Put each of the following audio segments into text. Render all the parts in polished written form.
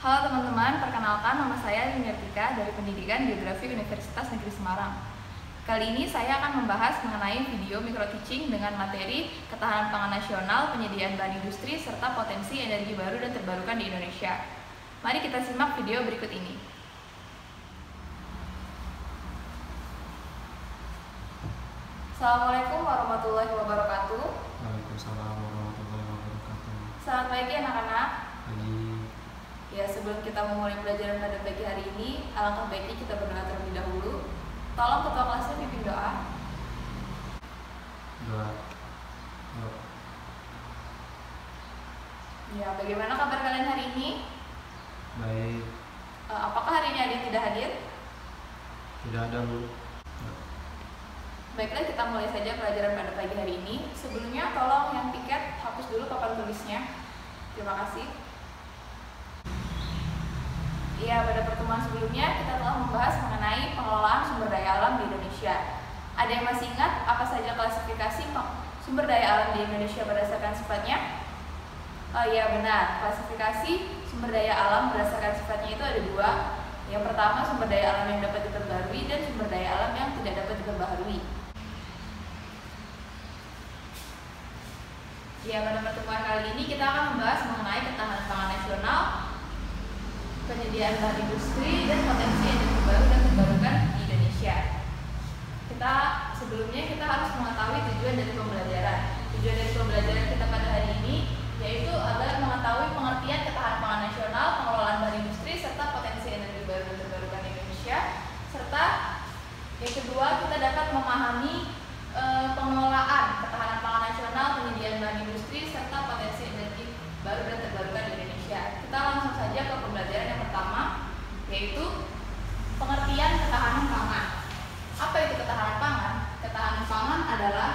Halo teman-teman, perkenalkan nama saya Liniartika dari Pendidikan Geografi Universitas Negeri Semarang. Kali ini saya akan membahas mengenai video micro teaching dengan materi ketahanan pangan nasional, penyediaan bahan industri, serta potensi energi baru dan terbarukan di Indonesia. Mari kita simak video berikut ini. Assalamualaikum warahmatullahi wabarakatuh. Waalaikumsalam warahmatullahi wabarakatuh. Selamat pagi anak-anak. Pagi. Ya, sebelum kita memulai pelajaran pada pagi hari ini, alangkah baiknya kita berdoa terlebih dahulu. Tolong ketua kelasnya pimpin doa. Doa. Ya, bagaimana kabar kalian hari ini? Baik. Apakah hari ini ada yang tidak hadir? Tidak ada, Bu. Baiklah, kita mulai saja pelajaran pada pagi hari ini. Sebelumnya, tolong yang tiket hapus dulu papan tulisnya. Terima kasih. Ya, pada pertemuan sebelumnya kita telah membahas mengenai pengelolaan sumber daya alam di Indonesia. Ada yang masih ingat apa saja klasifikasi sumber daya alam di Indonesia berdasarkan sifatnya? Ya, benar. Klasifikasi sumber daya alam berdasarkan sifatnya itu ada dua. Yang pertama, sumber daya alam yang dapat diperbarui dan sumber daya alam yang tidak dapat diperbaharui. Ya, pada pertemuan kali ini kita akan membahas mengenai ketahanan pangan nasional, penyediaan bahan industri, dan potensi energi baru dan terbarukan di Indonesia. Sebelumnya kita harus mengetahui tujuan dari pembelajaran. Tujuan dari pembelajaran kita pada hari ini yaitu agar mengetahui pengertian ketahanan pangan nasional, pengelolaan bahan industri, serta potensi energi baru dan terbarukan di Indonesia. Serta yang kedua, kita dapat memahami pengelolaan ketahanan pangan nasional, penyediaan bahan industri, serta potensi energi baru dan terbarukan di Indonesia. Kita langsung saja ke pembelajaran yang pertama, yaitu pengertian ketahanan pangan. Apa itu ketahanan pangan? Ketahanan pangan adalah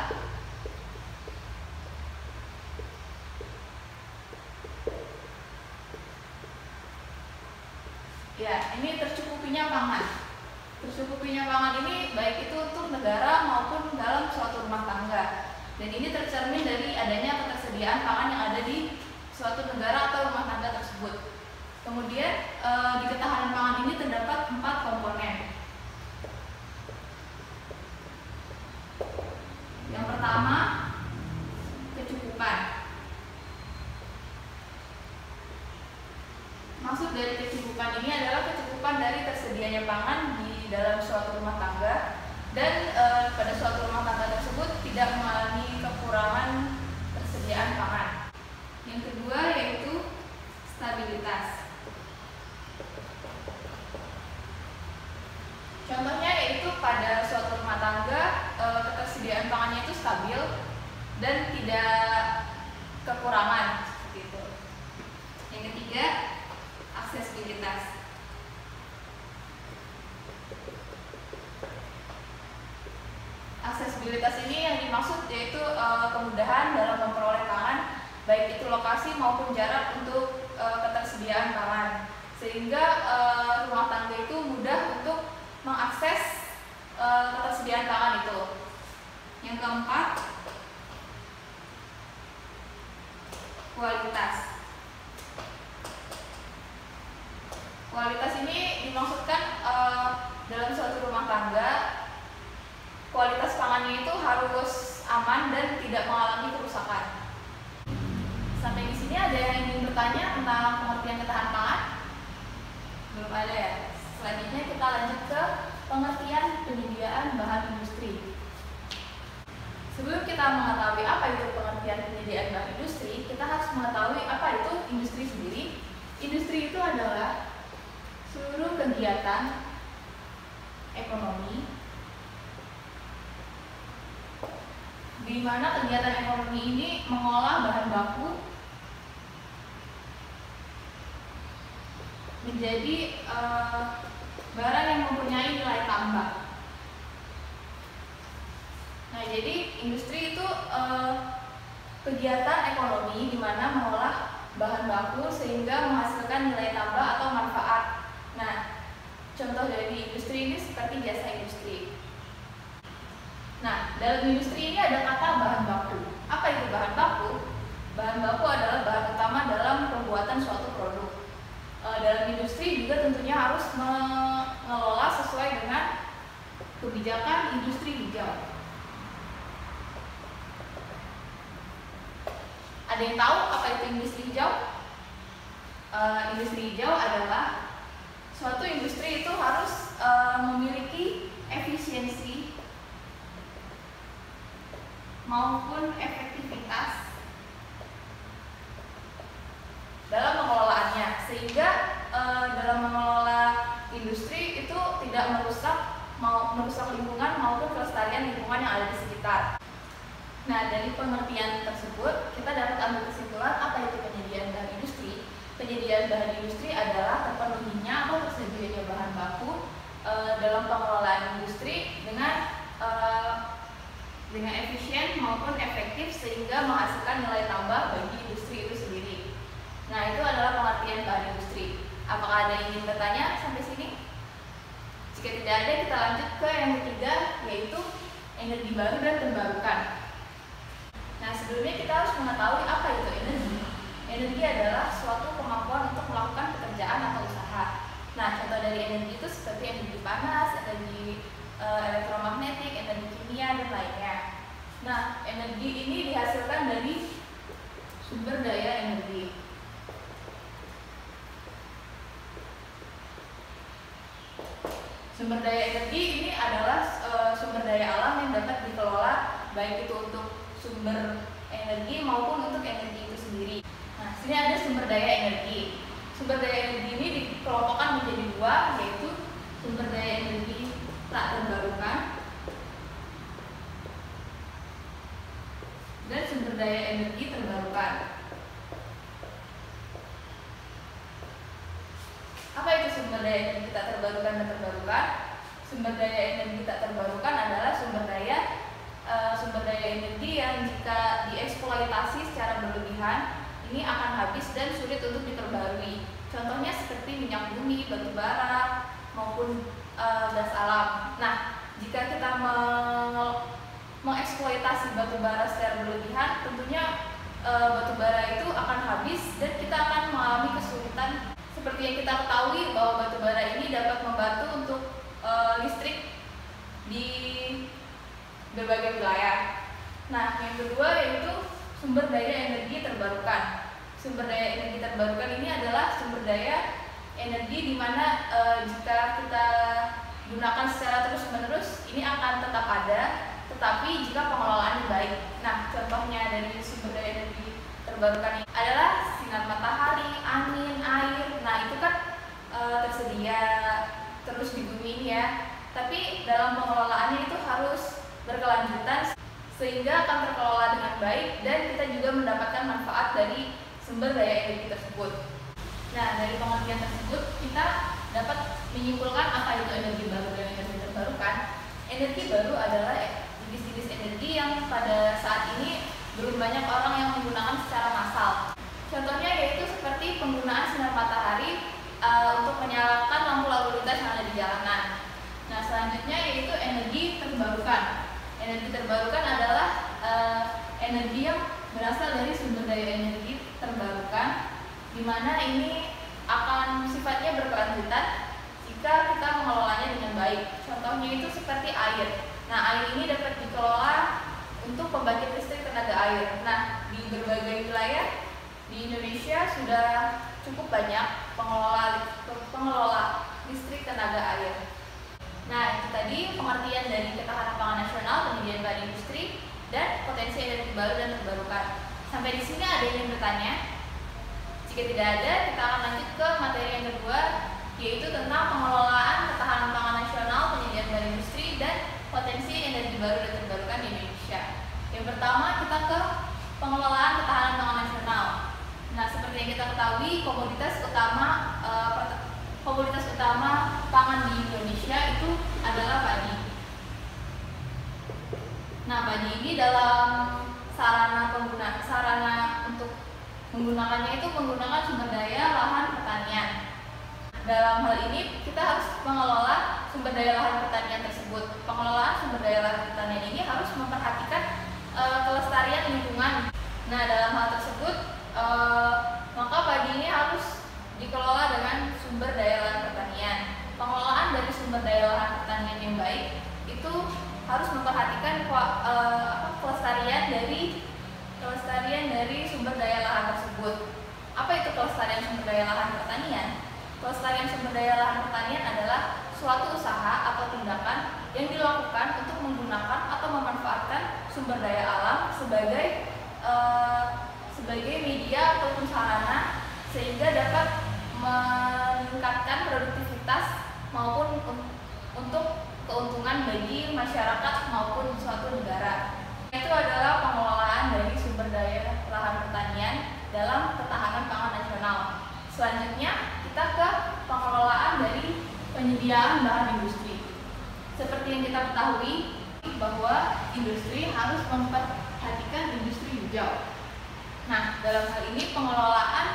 ini tercukupinya pangan. Tercukupinya pangan ini baik itu untuk negara maupun dalam suatu rumah tangga. Dan ini tercermin dari adanya ketersediaan pangan yang ada di suatu negara atau rumah tangga tersebut. Kemudian di ketahanan pangan ini terdapat 4 komponen. Yang pertama, kecukupan. Maksud dari kecukupan ini adalah kecukupan dari tersedianya pangan di dalam suatu rumah tangga dan pada suatu rumah tangga tersebut tidak mengalami kekurangan tersediaan pangan. Yang kedua yaitu stabilitas. Contohnya yaitu pada suatu rumah tangga ketersediaan pangannya itu stabil dan tidak kekurangan seperti itu. Yang ketiga, aksesibilitas. Aksesibilitas ini yang dimaksud yaitu kemudahan dalam memperoleh pangan, baik itu lokasi maupun jarak untuk ketersediaan pangan, sehingga rumah tangga itu mudah untuk mengakses ketersediaan pangan itu. Yang keempat, kualitas. Kualitas ini dimaksudkan dalam suatu rumah tangga, kualitas pangannya itu harus aman dan tidak mengalami kerusakan. Sampai di sini ada yang ingin bertanya tentang pengertian ketahanan pangan? Belum ada ya? Selanjutnya kita lanjut ke pengertian penyediaan bahan industri. Sebelum kita mengetahui apa itu pengertian penyediaan bahan industri, kita harus mengetahui apa itu industri sendiri. Industri itu adalah seluruh kegiatan ekonomi di mana kegiatan ekonomi ini mengolah bahan baku menjadi barang yang mempunyai nilai tambah. Nah, jadi industri itu kegiatan ekonomi di mana mengolah bahan baku sehingga menghasilkan nilai tambah atau manfaat. Nah, contoh dari industri ini seperti jasa industri. Nah, dalam industri ini ada kata bahan baku. Apa itu bahan baku? Bahan baku adalah bahan utama dalam pembuatan suatu produk. Dalam kebijakan industri hijau. Ada yang tahu apa itu industri hijau? Industri hijau adalah suatu industri itu harus memiliki efisiensi maupun efektivitas dalam pengelolaannya, sehingga dalam mengelola industri itu tidak merusak lingkungan maupun kelestarian lingkungan yang ada di sekitar. Nah, dari pengertian tersebut kita dapat ambil kesimpulan apa itu penyediaan bahan industri. Penyediaan bahan industri adalah terpenuhinya atau tersedianya bahan baku dalam pengelolaan industri dengan efisien maupun efektif sehingga menghasilkan nilai tambah bagi industri itu sendiri. Nah, itu adalah pengertian bahan industri. Apakah ada yang ingin bertanya sampai sini? Jika tidak ada, kita lanjut ke yang ketiga, yaitu energi baru dan terbarukan. Nah, sebelumnya kita harus mengetahui apa itu energi. Energi adalah suatu kemampuan untuk melakukan pekerjaan atau usaha. Nah, contoh dari energi itu seperti energi panas, energi elektromagnetik, energi kimia, dan lainnya. Nah, energi ini dihasilkan dari sumber daya energi. Sumber daya energi ini adalah sumber daya alam yang dapat dikelola baik itu untuk sumber energi maupun untuk energi itu sendiri. Nah, sini ada sumber daya energi. Sumber daya energi ini dikelompokkan menjadi dua, yaitu sumber daya energi tak terbarukan dan sumber daya energi terbarukan. Apa itu sumber daya energi tak terbarukan dan terbarukan? Sumber daya energi tak terbarukan adalah sumber daya energi yang jika dieksploitasi secara berlebihan ini akan habis dan sulit untuk diperbarui. Contohnya seperti minyak bumi, batu bara, maupun gas alam. Nah, jika kita mengeksploitasi batu bara secara berlebihan, tentunya batu bara itu akan habis dan kita akan mengalami kesulitan. Seperti yang kita ketahui bahwa batu bara ini dapat membantu untuk listrik di berbagai wilayah. Nah, yang kedua yaitu sumber daya energi terbarukan. Sumber daya energi terbarukan ini adalah sumber daya energi di mana jika kita gunakan secara terus-menerus ini akan tetap ada, tetapi jika pengelolaannya baik. Nah, contohnya dari sumber daya energi terbarukan ini adalah sinar matahari, angin, air. Nah, itu kan tersedia terus di bumi ini ya. Tapi dalam pengelolaannya itu harus berkelanjutan sehingga akan terkelola dengan baik dan kita juga mendapatkan manfaat dari sumber daya energi tersebut. Nah, dari pengertian tersebut kita dapat menyimpulkan apa itu energi baru dan energi terbarukan. Energi baru adalah jenis-jenis energi yang pada saat ini belum banyak orang yang menggunakan secara massal. Contohnya yaitu seperti penggunaan sinar matahari untuk menyalakan lampu lalu lintas yang ada di jalanan. Nah, selanjutnya yaitu energi terbarukan. Energi terbarukan adalah energi yang berasal dari sumber daya energi terbarukan, di mana ini akan sifatnya berkelanjutan jika kita mengelolanya dengan baik. Contohnya itu seperti air. Nah, air ini dapat dikelola untuk pembangkit listrik tenaga air. Nah, di berbagai wilayah di Indonesia sudah cukup banyak pengelola listrik tenaga air. Nah, itu tadi pengertian dari ketahanan pangan nasional, penyediaan bahan industri, dan potensi energi baru dan terbarukan. Sampai di sini ada yang ingin bertanya? Jika tidak ada, kita akan lanjut ke materi yang kedua, yaitu tentang pengelolaan ketahanan pangan nasional, penyediaan bahan industri, dan potensi energi baru dan terbarukan di Indonesia. Yang pertama, kita ke pengelolaan ketahanan pangan nasional. Nah, seperti yang kita ketahui, komoditas utama pangan di Indonesia itu adalah padi. Nah, padi ini dalam sarana untuk menggunakannya itu menggunakan sumber daya lahan pertanian. Dalam hal ini kita harus mengelola sumber daya lahan pertanian tersebut. Pengelolaan sumber daya lahan pertanian ini harus memperhatikan kelestarian lingkungan. Nah, dalam hal tersebut maka padi ini harus dikelola dengan sumber daya lahan pertanian. Pengelolaan dari sumber daya lahan pertanian yang baik itu harus memperhatikan kelestarian dari sumber daya lahan tersebut. Apa itu kelestarian sumber daya lahan pertanian? Kelestarian sumber daya lahan pertanian adalah suatu usaha atau tindakan yang dilakukan untuk menggunakan atau memanfaatkan sumber daya alam sebagai media ataupun sarana sehingga dapat meningkatkan produktivitas maupun untuk keuntungan bagi masyarakat maupun suatu negara. Itu adalah pengelolaan dari sumber daya lahan pertanian dalam ketahanan pangan nasional. Selanjutnya kita ke pengelolaan dari penyediaan bahan industri. Seperti yang kita ketahui bahwa industri harus memperhatikan industri hijau. Nah, dalam hal ini pengelolaan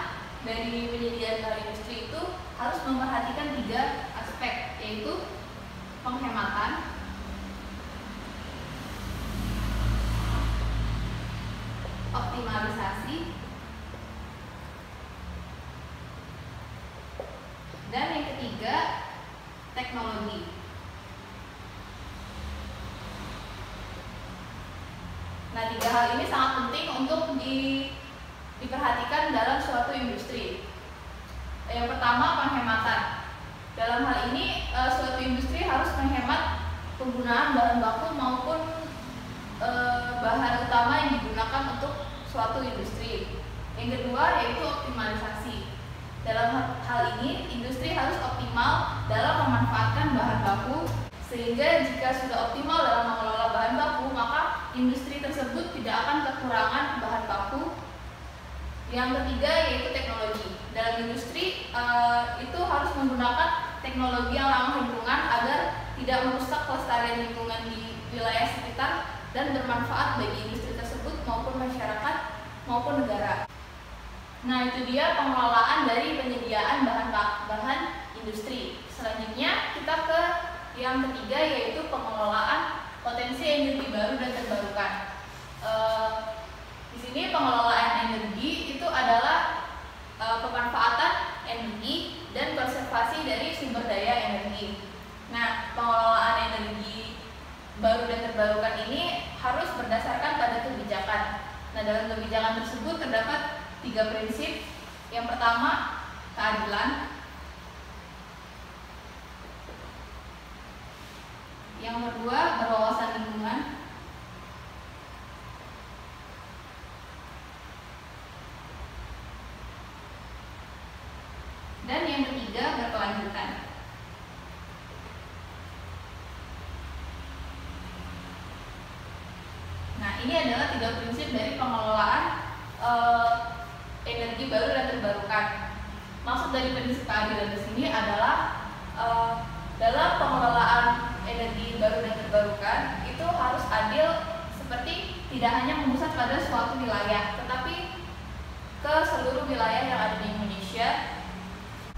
dari penyediaan bahan industri itu harus memperhatikan 3 aspek, yaitu penghematan, optimalisasi, dan yang ketiga teknologi. Nah, 3 hal ini sangat penting untuk diperhatikan dalam suatu industri. Yang pertama, penghematan. Dalam hal ini suatu industri harus menghemat penggunaan bahan baku maupun bahan utama yang digunakan untuk suatu industri. Yang kedua yaitu optimalisasi. Dalam hal ini industri harus optimal dalam memanfaatkan bahan baku, sehingga jika sudah optimal dalam mengelola bahan baku, maka industri tersebut tidak akan kekurangan bahan baku. Yang ketiga yaitu teknologi. Dalam industri itu harus menggunakan teknologi yang ramah lingkungan agar tidak merusak kelestarian lingkungan di wilayah sekitar dan bermanfaat bagi industri tersebut maupun masyarakat maupun negara. Nah, itu dia pengelolaan dari penyediaan bahan industri. Selanjutnya kita ke yang ketiga yaitu pengelolaan potensi energi baru dan terbarukan. Di sini pengelolaan energi itu adalah pemanfaatan energi dan konservasi dari sumber daya energi. Nah, pengelolaan energi baru dan terbarukan ini harus berdasarkan pada kebijakan. Nah, dalam kebijakan tersebut terdapat 3 prinsip. Yang pertama, keadilan. Yang kedua, berwawasan lingkungan. Dan yang ketiga, berkelanjutan. Nah, ini adalah 3 prinsip dari pengelolaan energi baru dan terbarukan. Maksud dari prinsip keadilan di sini adalah dalam pengelolaan energi baru dan terbarukan itu harus adil, seperti tidak hanya memusat pada suatu wilayah, tetapi ke seluruh wilayah yang ada di Indonesia.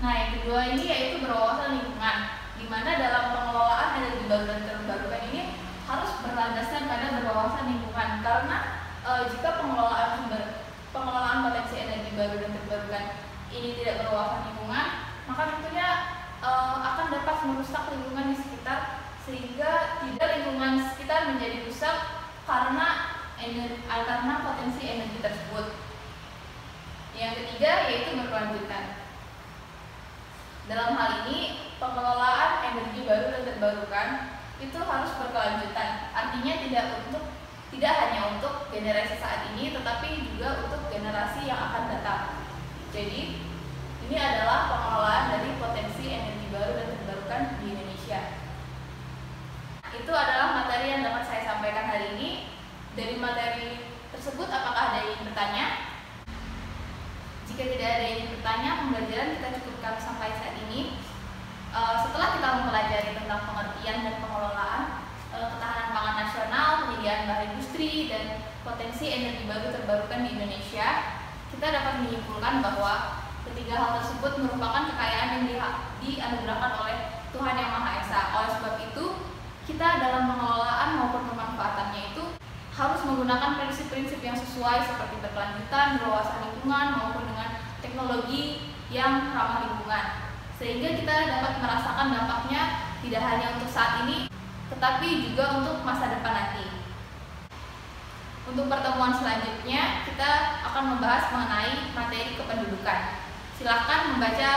Nah, yang kedua ini yaitu berwawasan lingkungan, di mana dalam pengelolaan energi baru dan terbarukan ini harus berlandaskan pada berwawasan lingkungan, karena jika pengelolaan potensi energi baru dan terbarukan ini tidak berwawasan lingkungan, maka tentunya akan dapat merusak lingkungan di sekitar, sehingga tidak lingkungan sekitar menjadi rusak karena potensi energi tersebut. Yang ketiga yaitu berkelanjutan. Dalam hal ini pengelolaan energi baru dan terbarukan itu harus berkelanjutan. Artinya tidak hanya untuk generasi saat ini, tetapi juga untuk generasi yang akan datang. Jadi ini adalah pengelolaan dari potensi energi baru dan terbarukan di Indonesia. Itu adalah materi yang dapat saya sampaikan hari ini. Dari materi tersebut, apakah ada yang ingin bertanya? Jika tidak ada yang ingin bertanya, pembelajaran kita cukupkan sampai saat ini. Setelah kita mempelajari tentang pengertian dan pengelolaan ketahanan pangan nasional, penyediaan bahan industri, dan potensi energi baru terbarukan di Indonesia, kita dapat menyimpulkan bahwa ketiga hal tersebut merupakan kekayaan yang dianugerahkan oleh Tuhan Yang Maha Esa. Oleh sebab itu, kita dalam pengelolaan maupun pemanfaatannya itu harus menggunakan prinsip-prinsip yang sesuai seperti berkelanjutan, berwawasan lingkungan, maupun dengan teknologi yang ramah lingkungan, sehingga kita dapat merasakan dampaknya tidak hanya untuk saat ini, tetapi juga untuk masa depan nanti. Untuk pertemuan selanjutnya, kita akan membahas mengenai materi kependudukan. Silakan membaca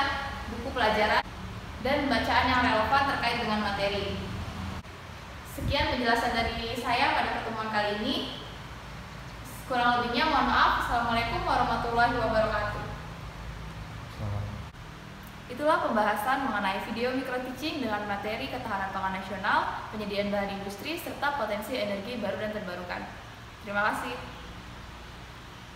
buku pelajaran dan bacaan yang relevan terkait dengan materi. Sekian penjelasan dari saya pada pertemuan kali ini. Kurang lebihnya mohon maaf. Assalamualaikum warahmatullahi wabarakatuh. Itulah pembahasan mengenai video micro teaching dengan materi ketahanan pangan nasional, penyediaan bahan industri, serta potensi energi baru dan terbarukan. Terima kasih.